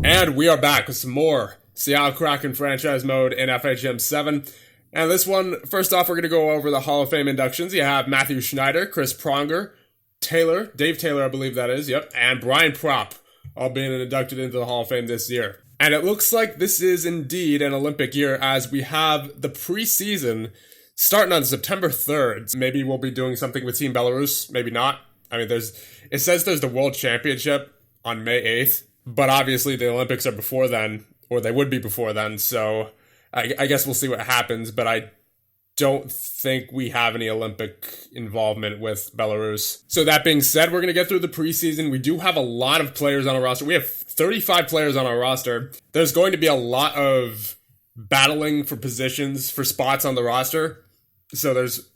And we are back with some more Seattle Kraken franchise mode in FHM 7. And this one, first off, we're going to go over the Hall of Fame inductions. You have Matthew Schneider, Chris Pronger, Dave Taylor, I believe that is, and Brian Propp, all being inducted into the Hall of Fame this year. And it looks like this is indeed an Olympic year, as we have the preseason starting on September 3rd. Maybe we'll be doing something with Team Belarus, maybe not. I mean, it says there's the World Championship on May 8th, but obviously the Olympics are before then, or they would be before then, so I guess we'll see what happens, but I don't think we have any Olympic involvement with Belarus. So that being said, we're going to get through the preseason. We do have a lot of players on our roster. We have 35 players on our roster. There's going to be a lot of battling for positions, for spots on the roster. So there's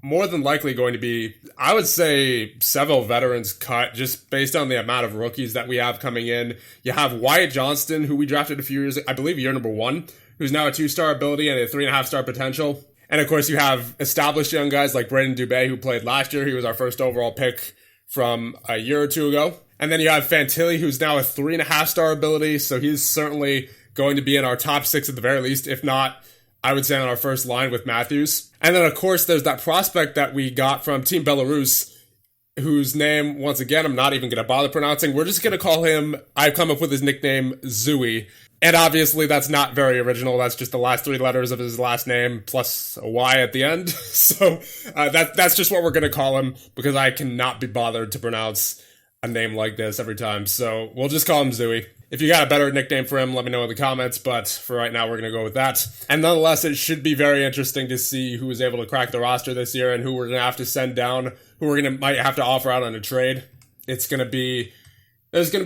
more than likely going to be, I would say, several veterans cut just based on the amount of rookies that we have coming in. You have Wyatt Johnston, who we drafted a few years, I believe year number 1, who's now a 2-star ability and a 3.5-star potential. And of course, you have established young guys like Braden Dubé, who played last year. He was our first overall pick from a year or two ago. And then you have Fantilli, who's now a 3.5-star ability. So he's certainly going to be in our top 6 at the very least, if not, I would say on our first line with Matthews. And then, of course, there's that prospect that we got from Team Belarus, whose name, once again, I'm not even going to bother pronouncing. We're just going to call him, I've come up with his nickname, Zooey. And obviously, that's not very original. That's just the last 3 letters of his last name, plus a Y at the end. So that's just what we're going to call him, because I cannot be bothered to pronounce a name like this every time. So we'll just call him Zooey. If you got a better nickname for him, let me know in the comments, but for right now, we're going to go with that. And nonetheless, it should be very interesting to see who is able to crack the roster this year and who we're going to have to send down, who might have to offer out on a trade. There's going to be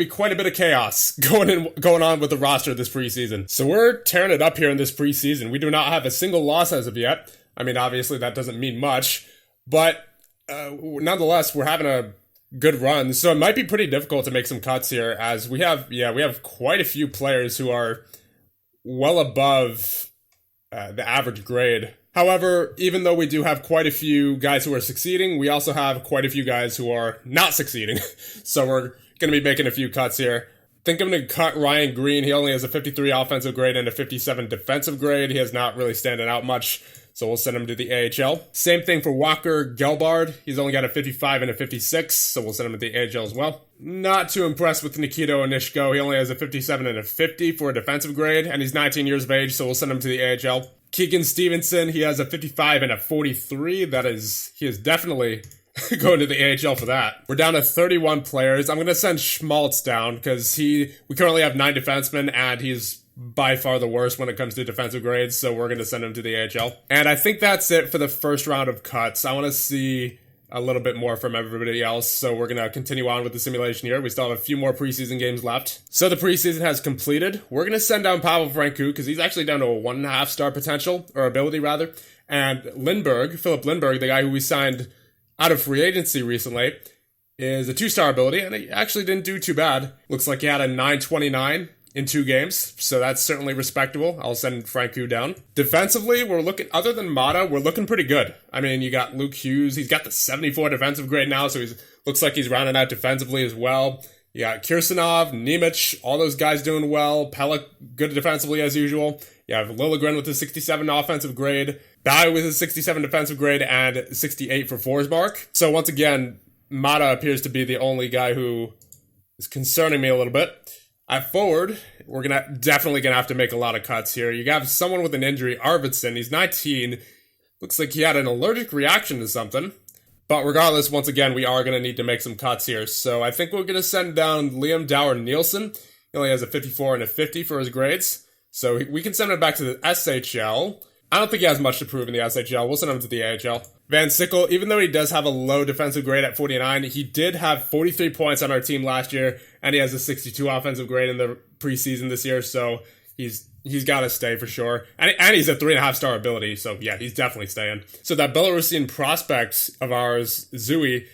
quite a bit of chaos going on with the roster this preseason. So we're tearing it up here in this preseason. We do not have a single loss as of yet. I mean, obviously, that doesn't mean much, but nonetheless, we're having a good run, so it might be pretty difficult to make some cuts here, as we have quite a few players who are well above the average grade. However, even though we do have quite a few guys who are succeeding, we also have quite a few guys who are not succeeding. So we're going to be making a few cuts here. I think I'm going to cut Ryan Green. He only has a 53 offensive grade and a 57 defensive grade. He has not really standing out much, so we'll send him to the AHL. Same thing for Walker Gelbard. He's only got a 55 and a 56, so we'll send him to the AHL as well. Not too impressed with Nikita Onishko. He only has a 57 and a 50 for a defensive grade, and he's 19 years of age, so we'll send him to the AHL. Keegan Stevenson, he has a 55 and a 43. He is definitely going to the AHL for that. We're down to 31 players. I'm going to send Schmaltz down because we currently have 9 defensemen, and he's by far the worst when it comes to defensive grades, so we're going to send him to the AHL. And I think that's it for the first round of cuts. I want to see a little bit more from everybody else, so we're going to continue on with the simulation here. We still have a few more preseason games left. So the preseason has completed. We're going to send down Pavel Francouz, because he's actually down to a 1.5-star potential, or ability rather. And Philip Lindbergh, the guy who we signed out of free agency recently, is a 2-star ability, and he actually didn't do too bad. Looks like he had a 929 in 2 games, so that's certainly respectable. I'll send Francouz down. Defensively, other than Mata, we're looking pretty good. I mean, you got Luke Hughes. He's got the 74 defensive grade now, so looks like he's rounding out defensively as well. You got Kirsanov, Nemec, all those guys doing well. Pelech, good defensively as usual. You have Liljegren with a 67 offensive grade, Bowie with a 67 defensive grade, and 68 for Forsmark. So once again, Mata appears to be the only guy who is concerning me a little bit. At forward, we're definitely going to have to make a lot of cuts here. You have someone with an injury, Arvidsson. He's 19. Looks like he had an allergic reaction to something. But regardless, once again, we are going to need to make some cuts here. So I think we're going to send down Liam Dower Nielsen. He only has a 54 and a 50 for his grades. So we can send him back to the SHL. I don't think he has much to prove in the SHL. We'll send him to the AHL. Van Sickle, even though he does have a low defensive grade at 49, he did have 43 points on our team last year, and he has a 62 offensive grade in the preseason this year, so he's got to stay for sure. And he's a 3.5-star ability, so yeah, he's definitely staying. So that Belarusian prospect of ours, Zooey,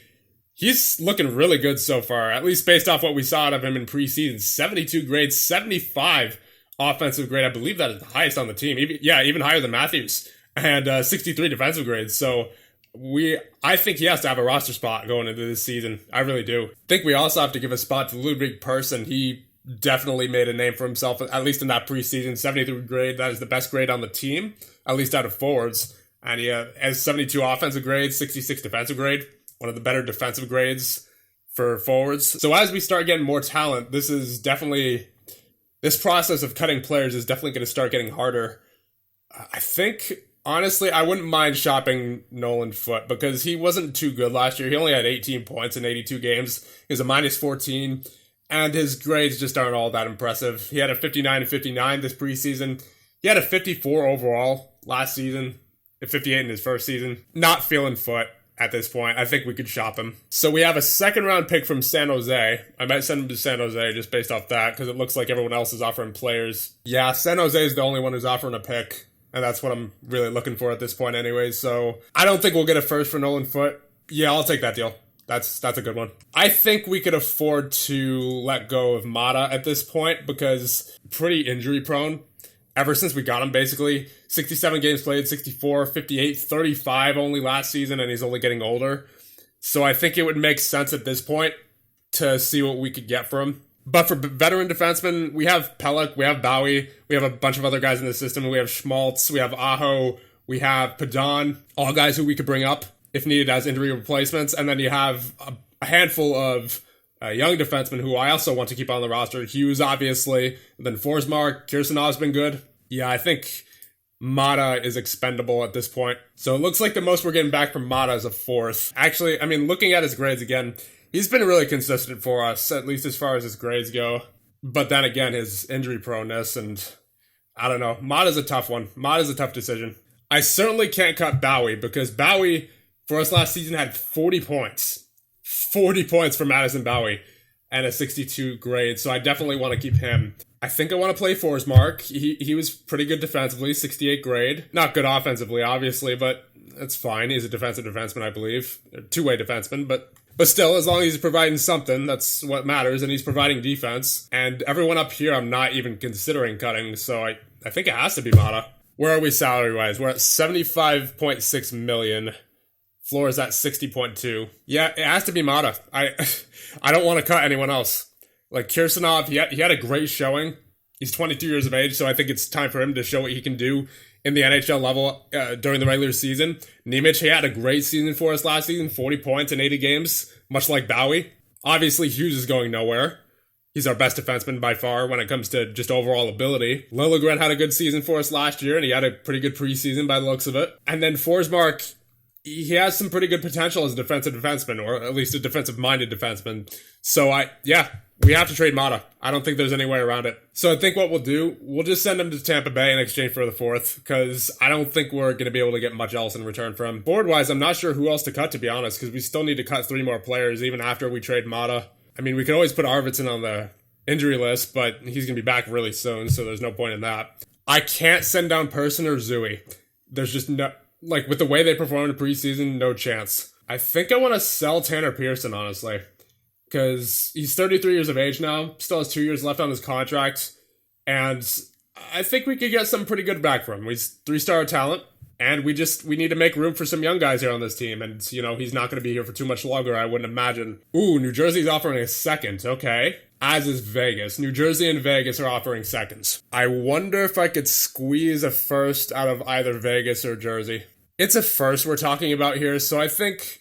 he's looking really good so far, at least based off what we saw out of him in preseason. 72 grades, 75 offensive grade. I believe that is the highest on the team. Even higher than Matthews. And 63 defensive grades. So I think he has to have a roster spot going into this season. I really do. I think we also have to give a spot to Ludwig Persson. He definitely made a name for himself, at least in that preseason. 73 grade, that is the best grade on the team, at least out of forwards. And he has 72 offensive grades, 66 defensive grade, one of the better defensive grades for forwards. So as we start getting more talent, this process of cutting players is definitely going to start getting harder. I think, honestly, I wouldn't mind shopping Nolan Foote because he wasn't too good last year. He only had 18 points in 82 games. He was a minus 14, and his grades just aren't all that impressive. He had a 59 and 59 this preseason. He had a 54 overall last season, a 58 in his first season. Not feeling Foote at this point. I think we could shop him. So we have a second-round pick from San Jose. I might send him to San Jose just based off that because it looks like everyone else is offering players. Yeah, San Jose is the only one who's offering a pick. And that's what I'm really looking for at this point anyways. So I don't think we'll get a first for Nolan Foote. Yeah, I'll take that deal. That's a good one. I think we could afford to let go of Mata at this point because pretty injury prone. Ever since we got him, basically. 67 games played, 64, 58, 35 only last season, and he's only getting older. So I think it would make sense at this point to see what we could get for him. But for veteran defensemen, we have Pelech, we have Bowie, we have a bunch of other guys in the system. We have Schmaltz, we have Aho, we have Padan, all guys who we could bring up if needed as injury replacements. And then you have a handful of young defensemen who I also want to keep on the roster. Hughes, obviously. And then Forsmark, Kirsanov's been good. Yeah, I think Mata is expendable at this point. So it looks like the most we're getting back from Mata is a fourth. Actually, I mean, looking at his grades again, he's been really consistent for us, at least as far as his grades go. But then again, his injury proneness and I don't know. Mata's a tough one. Mata's a tough decision. I certainly can't cut Bowie because Bowie, for us last season, had 40 points. 40 points for Madison Bowie and a 62 grade, so I definitely want to keep him. I think I want to play Forsmark. He was pretty good defensively, 68 grade. Not good offensively, obviously, but that's fine. He's a defensive defenseman, I believe. Two-way defenseman, but still, as long as he's providing something, that's what matters, and he's providing defense. And everyone up here I'm not even considering cutting, so I think it has to be Mata. Where are we salary-wise? We're at $75.6 million. Floor is at 60.2. Yeah, it has to be Mata. I don't want to cut anyone else. Like Kirsanov, he had a great showing. He's 22 years of age, so I think it's time for him to show what he can do in the NHL level during the regular season. Nemec, he had a great season for us last season, 40 points in 80 games, much like Bowie. Obviously, Hughes is going nowhere. He's our best defenseman by far when it comes to just overall ability. Liljegren had a good season for us last year, and he had a pretty good preseason by the looks of it. And then Forsmark, he has some pretty good potential as a defensive defenseman, or at least a defensive-minded defenseman. So we have to trade Mata. I don't think there's any way around it. So I think what we'll do, we'll just send him to Tampa Bay in exchange for the fourth, because I don't think we're going to be able to get much else in return for him. Board-wise, I'm not sure who else to cut, to be honest, because we still need to cut 3 more players even after we trade Mata. I mean, we could always put Arvidsson on the injury list, but he's going to be back really soon, so there's no point in that. I can't send down Person or Zooey. There's just no... Like, with the way they performed in the preseason, no chance. I think I want to sell Tanner Pearson, honestly. Because he's 33 years of age now, still has 2 years left on his contract, and I think we could get some pretty good back from him. He's 3-star talent, and we need to make room for some young guys here on this team, and, you know, he's not going to be here for too much longer, I wouldn't imagine. Ooh, New Jersey's offering a second, okay. As is Vegas. New Jersey and Vegas are offering seconds. I wonder if I could squeeze a first out of either Vegas or Jersey. It's a first we're talking about here, so I think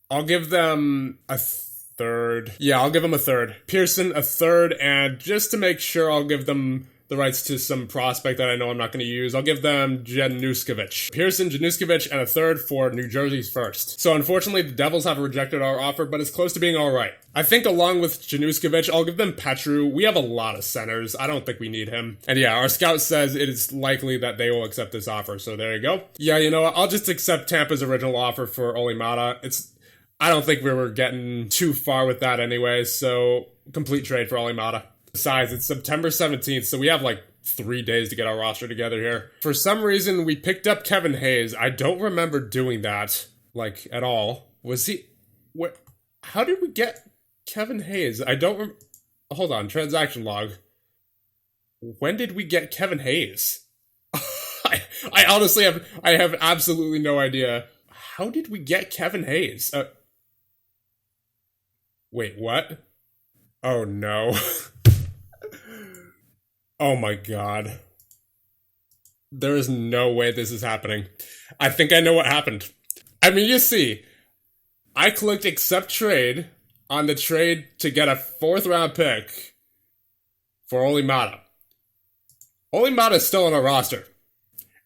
I'll give them a third. Yeah, I'll give them a third. Pearson, a third, and just to make sure, I'll give them the rights to some prospect that I know I'm not going to use. I'll give them Januszkiewicz. Pearson, Januszkiewicz, and a third for New Jersey's first. So unfortunately, the Devils have rejected our offer, but it's close to being alright. I think along with Januszkiewicz, I'll give them Petru. We have a lot of centers. I don't think we need him. And yeah, our scout says it is likely that they will accept this offer, so there you go. Yeah, you know what? I'll just accept Tampa's original offer for Olli Mata. I don't think we were getting too far with that anyway, so complete trade for Olli Mata. Besides, it's September 17th, so we have like 3 days to get our roster together here. For some reason, we picked up Kevin Hayes. I don't remember doing that, like, at all. Was he... What? How did we get Kevin Hayes? I don't Hold on, transaction log. When did we get Kevin Hayes? I honestly have absolutely no idea. How did we get Kevin Hayes? Wait, what? Oh, no. Oh my god. There is no way this is happening. I think I know what happened. I mean, you see, I clicked accept trade on the trade to get a 4th round pick for Olli Maatta. Olli Maatta is still on our roster.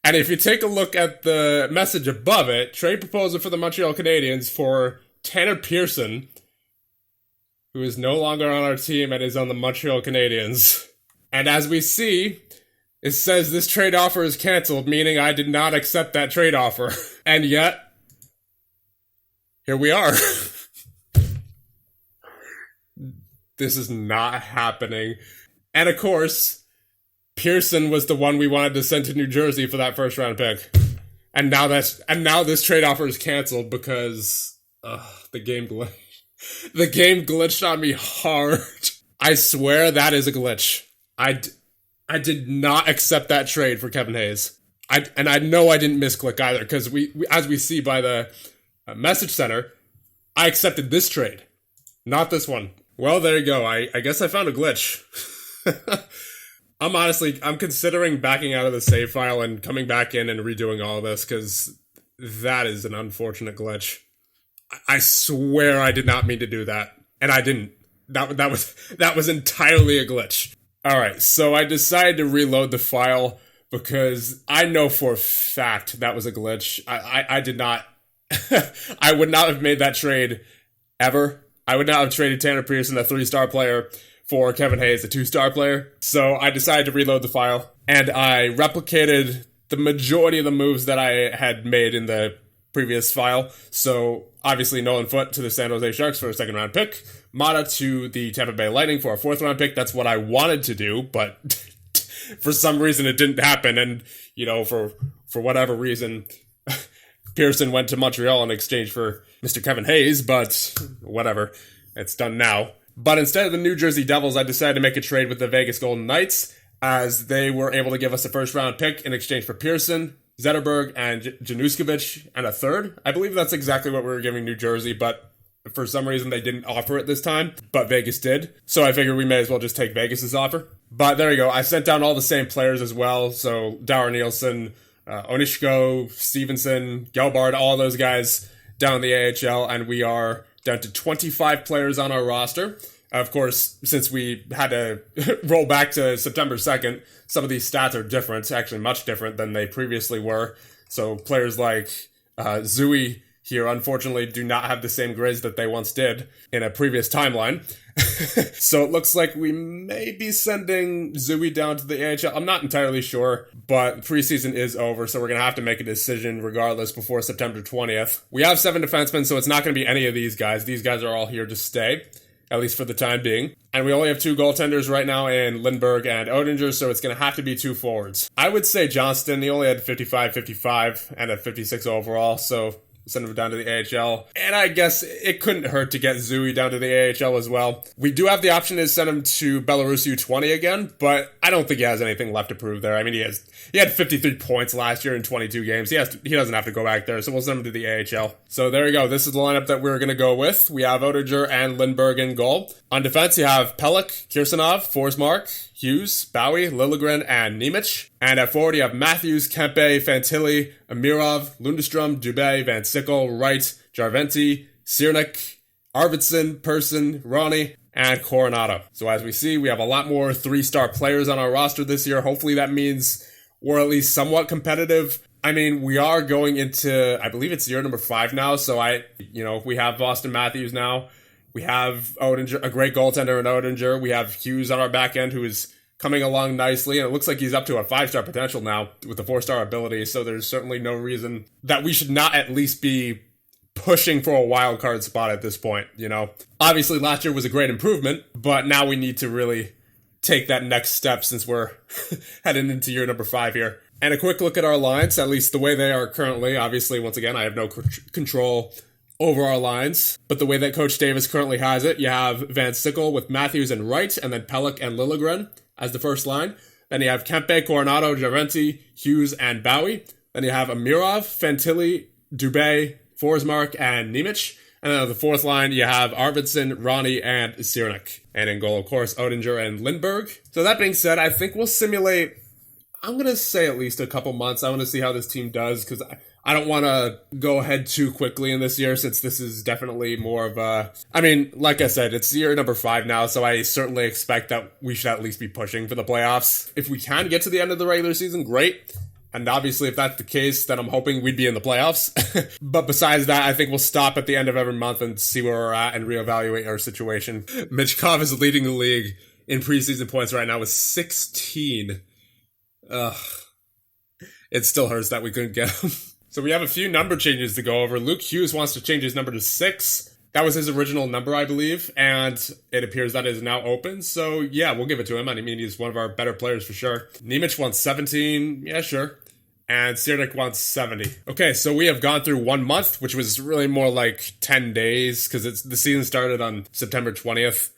And if you take a look at the message above it, trade proposal for the Montreal Canadiens for Tanner Pearson, who is no longer on our team and is on the Montreal Canadiens. And as we see, it says this trade offer is canceled, meaning I did not accept that trade offer. And yet, here we are. This is not happening. And of course, Pearson was the one we wanted to send to New Jersey for that 1st round pick. And now this trade offer is canceled because the game glitched. The game glitched on me hard. I swear that is a glitch. I did not accept that trade for Kevin Hayes. I know I didn't misclick either, because we as we see by the message center, I accepted this trade, not this one. Well, there you go. I guess I found a glitch. I'm considering backing out of the save file and coming back in and redoing all of this, because that is an unfortunate glitch. I swear I did not mean to do that, and I didn't. That was entirely a glitch. All right, so I decided to reload the file because I know for a fact that was a glitch. I did not. I would not have made that trade ever. I would not have traded Tanner Pearson, a 3-star player, for Kevin Hayes, a 2-star player. So I decided to reload the file, and I replicated the majority of the moves that I had made in the previous file. So obviously Nolan Foote to the San Jose Sharks for a 2nd round pick, Maatta to the Tampa Bay Lightning for a 4th round pick. That's what I wanted to do, but for some reason it didn't happen. And, for whatever reason, Pearson went to Montreal in exchange for Mr. Kevin Hayes, but whatever. It's done now. But instead of the New Jersey Devils, I decided to make a trade with the Vegas Golden Knights, as they were able to give us a 1st round pick in exchange for Pearson, Zetterberg, and Januskovic, and a 3rd. I believe that's exactly what we were giving New Jersey, but for some reason they didn't offer it this time, but Vegas did. So I figured we may as well just take Vegas's offer. But there you go. I sent down all the same players as well. So Dower Nielsen, Onishko, Stevenson, Gelbard, all those guys down in the AHL, and we are down to 25 players on our roster. Of course, since we had to roll back to September 2nd, some of these stats are different, actually much different than they previously were. So players like Zooey here, unfortunately, do not have the same grades that they once did in a previous timeline. So it looks like we may be sending Zooey down to the AHL. I'm not entirely sure, but preseason is over, so we're going to have to make a decision regardless before September 20th. We have 7 defensemen, so it's not going to be any of these guys. These guys are all here to stay, at least for the time being. And we only have 2 goaltenders right now in Lindbergh and Oettinger, so it's going to have to be 2 forwards. I would say Johnston. He only had 55 and a 56 overall, so send him down to the AHL. And I guess it couldn't hurt to get Zooey down to the AHL as well. We do have the option to send him to Belarus U20 again, but I don't think he has anything left to prove there. I mean, he had 53 points last year in 22 games. He doesn't have to go back there, so we'll send him to the AHL. So there you go. This is the lineup that we're going to go with. We have Oettinger and Lindbergh in goal. On defense, you have Pelech, Kirsanov, Forsmark, Hughes, Bowie, Liljegren, and Nemec. And at forward, you have Matthews, Kempe, Fantilli, Amirov, Lundestrom, Dubé, Van Sickle, Wright, Jarventi, Ciernik, Arvidsson, Persson, Ronnie, and Coronado. So as we see, we have a lot more 3-star players on our roster this year. Hopefully that means we're at least somewhat competitive. I mean, we are going into, I believe it's year number 5 now, so we have Austin Matthews now. We have Oettinger, a great goaltender in Oettinger. We have Hughes on our back end, who is coming along nicely, and it looks like he's up to a 5-star potential now with a 4-star ability, so there's certainly no reason that we should not at least be pushing for a wild card spot at this point, Obviously, last year was a great improvement, but now we need to really take that next step since we're heading into year number 5 here. And a quick look at our lines, at least the way they are currently. Obviously, once again, I have no control over our lines, but the way that Coach Davis currently has it, you have Van Sickle with Matthews and Wright, and then Pelech and Liljegren as the first line. Then you have Kempe, Coronado, Jarventi, Hughes, and Bowie. Then you have Amirov, Fantilli, Dubé, Forsmark, and Nemec. And then on the fourth line, you have Arvidsson, Ronnie, and Ciernik. And in goal, of course, Oettinger and Lindberg. So that being said, I think we'll simulate, I'm going to say at least a couple months. I want to see how this team does, because I don't want to go ahead too quickly in this year, since this is definitely more of a... I mean, like I said, it's year number 5 now, so I certainly expect that we should at least be pushing for the playoffs. If we can get to the end of the regular season, great. And obviously, if that's the case, then I'm hoping we'd be in the playoffs. But besides that, I think we'll stop at the end of every month and see where we're at and reevaluate our situation. Michkov is leading the league in preseason points right now with 16. Ugh. It still hurts that we couldn't get him. So we have a few number changes to go over. Luke Hughes wants to change his number to 6. That was his original number, I believe, and it appears that is now open. So yeah, we'll give it to him. I mean, he's one of our better players for sure. Nemec wants 17. Yeah, sure. And Ciernik wants 70. Okay, so we have gone through 1 month, which was really more like 10 days, because the season started on September 20th.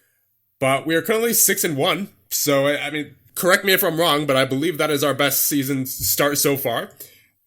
But we are currently 6-1. So, I mean, correct me if I'm wrong, but I believe that is our best season start so far.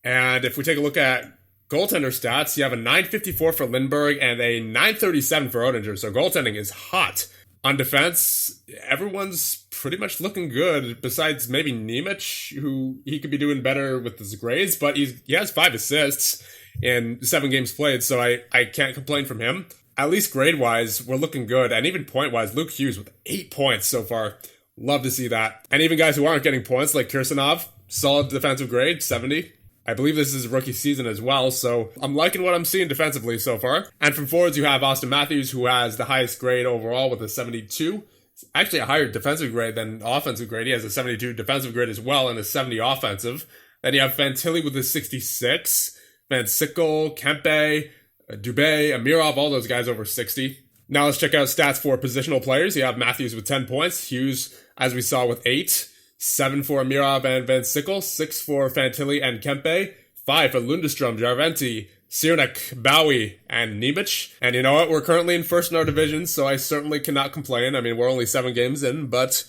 And if we take a look at goaltender stats, you have a 954 for Lindberg and a 937 for Oettinger. So goaltending is hot. On defense, everyone's pretty much looking good, besides maybe Nemec, who he could be doing better with his grades, but he has 5 assists in 7 games played, so I can't complain from him. At least grade-wise, we're looking good, and even point-wise, Luke Hughes with 8 points so far. Love to see that. And even guys who aren't getting points, like Kirsanov, solid defensive grade, 70. I believe this is rookie season as well, so I'm liking what I'm seeing defensively so far. And from forwards, you have Austin Matthews, who has the highest grade overall with a 72. It's actually a higher defensive grade than offensive grade. He has a 72 defensive grade as well and a 70 offensive. Then you have Fantilli with a 66, Van Sickle, Kempe, Dubé, Amirov, all those guys over 60. Now let's check out stats for positional players. You have Matthews with 10 points, Hughes, as we saw, with 8. 7 for Amirov and Van Sickle, 6 for Fantilli and Kempe, 5 for Lundestrom, Jarventi, Ciernik, Bowie, and Nemec. And you know what? We're currently in first in our division, so I certainly cannot complain. I mean, we're only 7 games in, but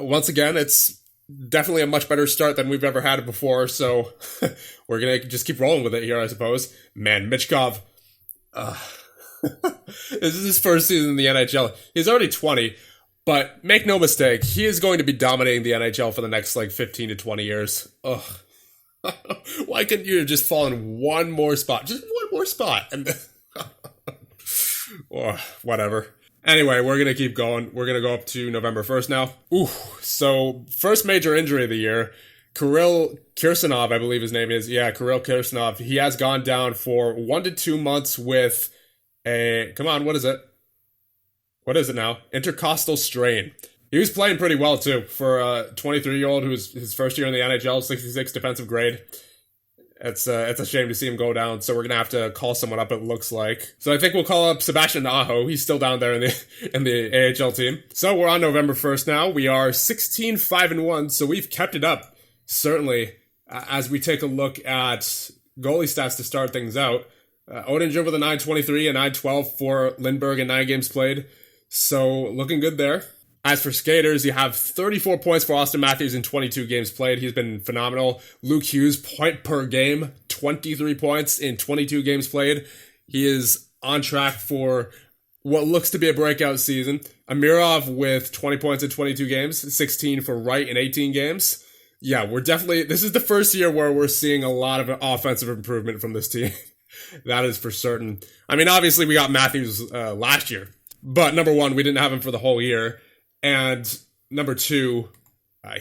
once again, it's definitely a much better start than we've ever had before, so we're going to just keep rolling with it here, I suppose. Man, Michkov, this is his first season in the NHL. He's already 20. But make no mistake, he is going to be dominating the NHL for the next, 15 to 20 years. Ugh. Why couldn't you just fall in one more spot? Just one more spot. And or whatever. Anyway, we're going to keep going. We're going to go up to November 1st now. Ooh, so first major injury of the year. Kirill Kirsanov, I believe his name is. Yeah, Kirill Kirsanov. He has gone down for 1 to 2 months with a... Come on, what is it? What is it now? Intercostal strain. He was playing pretty well, too, for a 23-year-old who's his first year in the NHL, 66 defensive grade. It's a shame to see him go down, so we're going to have to call someone up, it looks like. So I think we'll call up Sebastian Aho. He's still down there in the AHL team. So we're on November 1st now. We are 16-5-1, so we've kept it up, certainly, as we take a look at goalie stats to start things out. Oettinger with a 923 and 912 for Lindberg in 9 games played. So, looking good there. As for skaters, you have 34 points for Austin Matthews in 22 games played. He's been phenomenal. Luke Hughes, point per game, 23 points in 22 games played. He is on track for what looks to be a breakout season. Amirov with 20 points in 22 games, 16 for Wright in 18 games. Yeah, this is the first year where we're seeing a lot of offensive improvement from this team. That is for certain. I mean, obviously, we got Matthews last year. But number one, we didn't have him for the whole year. And number two,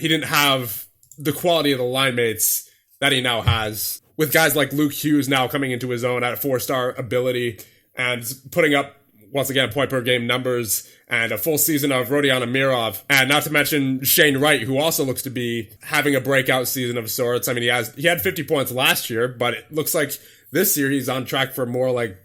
he didn't have the quality of the line mates that he now has. With guys like Luke Hughes now coming into his own at a 4-star ability and putting up, once again, point per game numbers and a full season of Rodion Amirov. And not to mention Shane Wright, who also looks to be having a breakout season of sorts. I mean, he had 50 points last year, but it looks like this year he's on track for more like,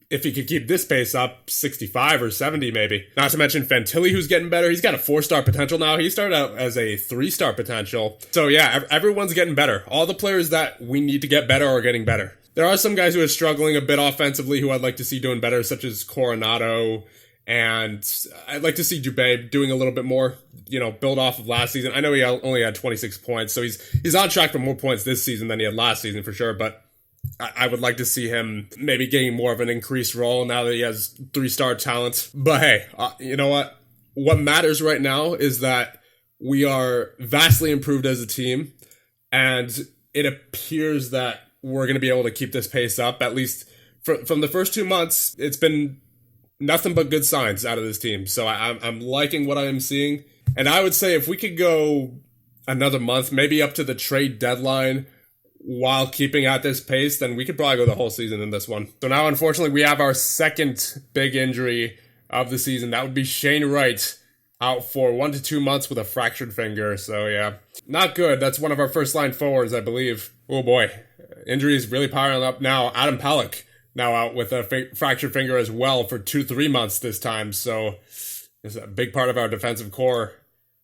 if he could keep this pace up, 65 or 70 maybe. Not to mention Fantilli, who's getting better. He's got a 4-star potential now. He started out as a 3-star potential. So yeah, everyone's getting better. All the players that we need to get better are getting better. There are some guys who are struggling a bit offensively who I'd like to see doing better, such as Coronado, and I'd like to see Dubé doing a little bit more, build off of last season. I know he only had 26 points, so he's on track for more points this season than he had last season for sure, but I would like to see him maybe getting more of an increased role now that he has 3-star talent. But hey, you know what? What matters right now is that we are vastly improved as a team, and it appears that we're going to be able to keep this pace up. At least from the first 2 months, it's been nothing but good signs out of this team. So I'm liking what I am seeing. And I would say if we could go another month, maybe up to the trade deadline, while keeping at this pace, then we could probably go the whole season in this one. So now, unfortunately, we have our second big injury of the season. That would be Shane Wright, out for 1 to 2 months with a fractured finger. So yeah, not good. That's one of our first line forwards, I believe. Oh boy, injuries really piling up now. Adam Pelech now out with a fractured finger as well for 2-3 months this time. So it's a big part of our defensive core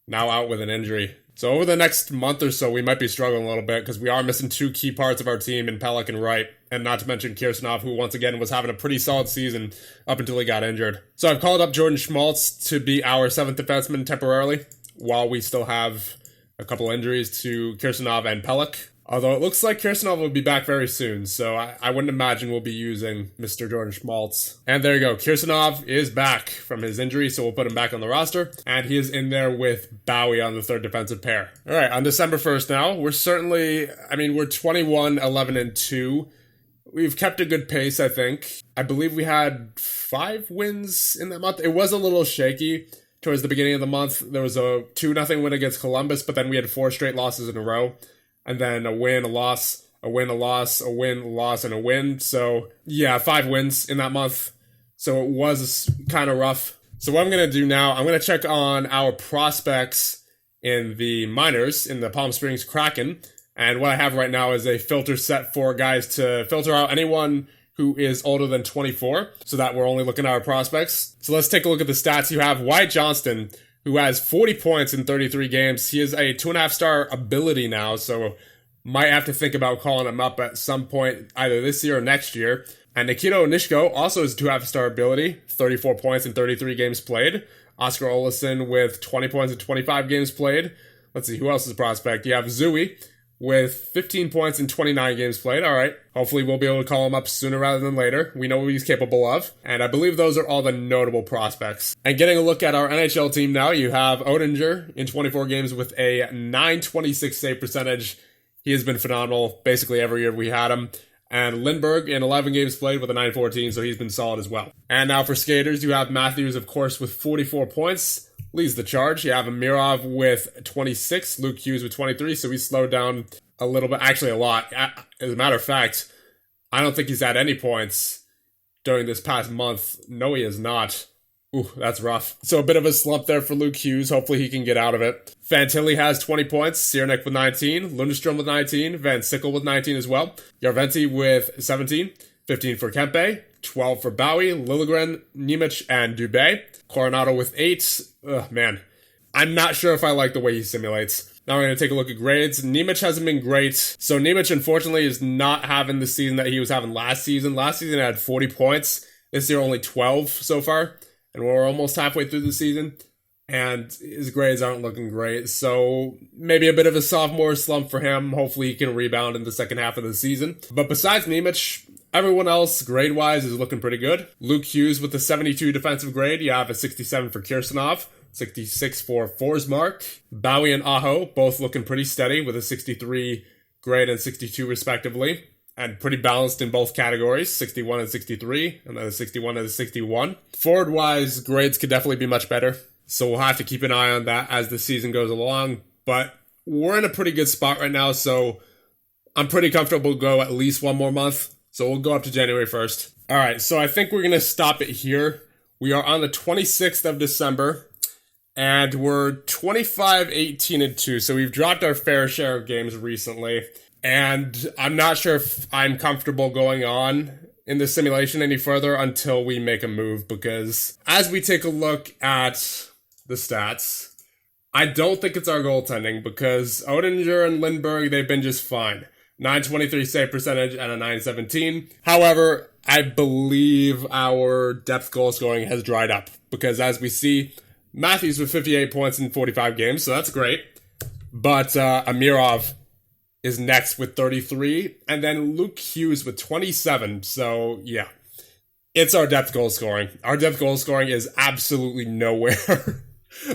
now out with an injury. So over the next month or so, we might be struggling a little bit because we are missing 2 key parts of our team in Pelech and Wright, and not to mention Kirsanov, who once again was having a pretty solid season up until he got injured. So I've called up Jordan Schmaltz to be our 7th defenseman temporarily, while we still have a couple injuries to Kirsanov and Pelech. Although it looks like Kirsanov will be back very soon, so I wouldn't imagine we'll be using Mr. Jordan Schmaltz. And there you go, Kirsanov is back from his injury, so we'll put him back on the roster. And he is in there with Bowie on the 3rd defensive pair. Alright, on December 1st now, we're 21, 11, and 2. We've kept a good pace, I think. I believe we had 5 wins in that month. It was a little shaky towards the beginning of the month. There was a 2-0 win against Columbus, but then we had 4 straight losses in a row. And then a win, a loss, a win, a loss, a win, a loss, and a win. So, yeah, 5 wins in that month. So it was kind of rough. So what I'm going to do now, I'm going to check on our prospects in the minors, in the Palm Springs Kraken. And what I have right now is a filter set for guys to filter out anyone who is older than 24, so that we're only looking at our prospects. So let's take a look at the stats. You have Wyatt Johnston, who has 40 points in 33 games. He is a 2.5-star ability now, so might have to think about calling him up at some point, either this year or next year. And Nikita Onishko also is a 2.5-star ability, 34 points in 33 games played. Oscar Olesen with 20 points in 25 games played. Let's see, who else is a prospect? You have Zooey with 15 points in 29 games played. All right. Hopefully we'll be able to call him up sooner rather than later. We know what he's capable of. And I believe those are all the notable prospects. And getting a look at our NHL team now, you have Oettinger in 24 games with a .926 save percentage. He has been phenomenal basically every year we had him. And Lindbergh in 11 games played with a .914, so he's been solid as well. And now for skaters, you have Matthews, of course, with 44 points. Leads the charge. You have Amirov with 26, Luke Hughes with 23, so he's slowed down a little bit, actually a lot. As a matter of fact, I don't think he's had any points during this past month. No, he is not. Ooh, that's rough. So a bit of a slump there for Luke Hughes. Hopefully he can get out of it. Fantilli has 20 points, Ciernik with 19, Lundstrom with 19, Van Sickle with 19 as well, Jarventi with 17, 15 for Kempe, 12 for Bowie, Liljegren, Nemec, and Dubé. Coronado with 8. Ugh, man. I'm not sure if I like the way he simulates. Now we're going to take a look at grades. Nemec hasn't been great. So Nemec, unfortunately, is not having the season that he was having last season. Last season he had 40 points. This year only 12 so far. And we're almost halfway through the season. And his grades aren't looking great. So maybe a bit of a sophomore slump for him. Hopefully he can rebound in the second half of the season. But besides Nemec, everyone else, grade-wise, is looking pretty good. Luke Hughes with a 72 defensive grade. You have a 67 for Kirsanov, 66 for Forsmark. Bowie and Aho, both looking pretty steady with a 63 grade and 62 respectively. And pretty balanced in both categories, 61 and 63, and then a 61 and a 61. Forward-wise, grades could definitely be much better. So we'll have to keep an eye on that as the season goes along. But we're in a pretty good spot right now, so I'm pretty comfortable to go at least one more month. So we'll go up to January 1st. All right, so I think we're going to stop it here. We are on the 26th of December, and we're 25, 18, and 2. So we've dropped our fair share of games recently, and I'm not sure if I'm comfortable going on in the simulation any further until we make a move, because as we take a look at the stats, I don't think it's our goaltending, because Oettinger and Lindbergh, they've been just fine. 923 save percentage and a 917. However, I believe our depth goal scoring has dried up, because as we see, Matthews with 58 points in 45 games, so that's great. But Amirov is next with 33, and then Luke Hughes with 27. So, yeah. It's our depth goal scoring. Our depth goal scoring is absolutely nowhere.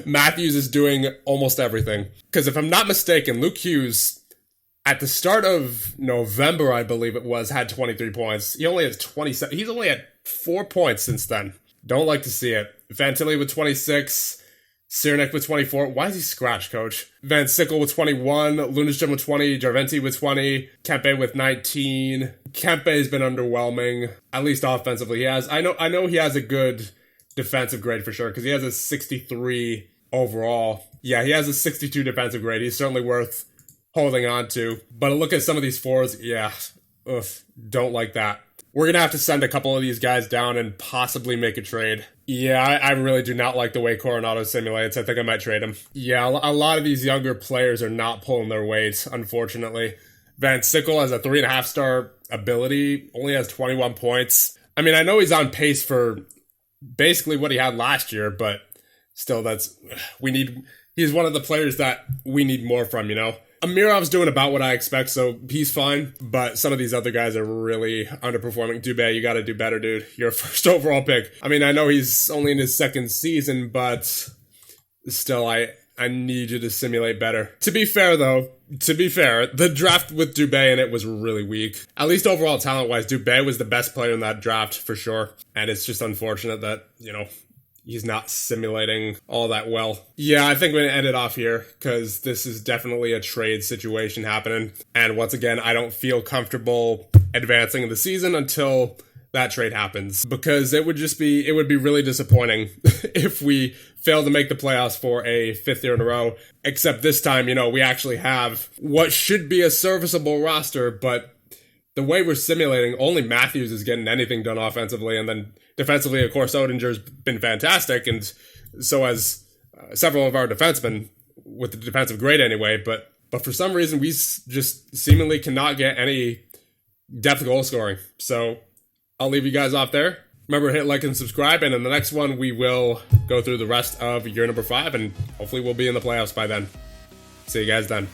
Matthews is doing almost everything. Because if I'm not mistaken, Luke Hughes, at the start of November, I believe it was, had 23 points. He only has 27. He's only had 4 points since then. Don't like to see it. Fantilli with 26. Cernak with 24. Why is he scratched, coach? Van Sickle with 21. Lunestrom with 20. Jarventi with 20. Kempe with 19. Kempe's been underwhelming, at least offensively. I know he has a good defensive grade for sure, because he has a 63 overall. Yeah, he has a 62 defensive grade. He's certainly worth holding on to. But look at some of these forwards. Yeah, don't like that. We're going to have to send a couple of these guys down and possibly make a trade. Yeah, I really do not like the way Coronado simulates. I think I might trade him. Yeah, a lot of these younger players are not pulling their weight, unfortunately. Van Sickle has a 3.5-star ability, only has 21 points. I mean, I know he's on pace for basically what he had last year, but still, he's one of the players that we need more from, you know? Amirov's doing about what I expect, so he's fine, but some of these other guys are really underperforming. Dubé, you gotta do better, dude. You're a first overall pick. I mean, I know he's only in his second season, but still, I need you to simulate better. To be fair, the draft with Dubé in it was really weak. At least overall talent-wise, Dubé was the best player in that draft, for sure. And it's just unfortunate that, he's not simulating all that well. Yeah, I think we're going to end it off here, because this is definitely a trade situation happening. And once again, I don't feel comfortable advancing in the season until that trade happens, because it would be really disappointing if we fail to make the playoffs for a 5th year in a row. Except this time, we actually have what should be a serviceable roster, but the way we're simulating, only Matthews is getting anything done offensively, and then defensively, of course, Odinger's been fantastic, and so has several of our defensemen with the defensive grade anyway, but for some reason, we just seemingly cannot get any depth goal scoring. So I'll leave you guys off there. Remember, hit like and subscribe, and in the next one, we will go through the rest of year number 5, and hopefully we'll be in the playoffs by then. See you guys then.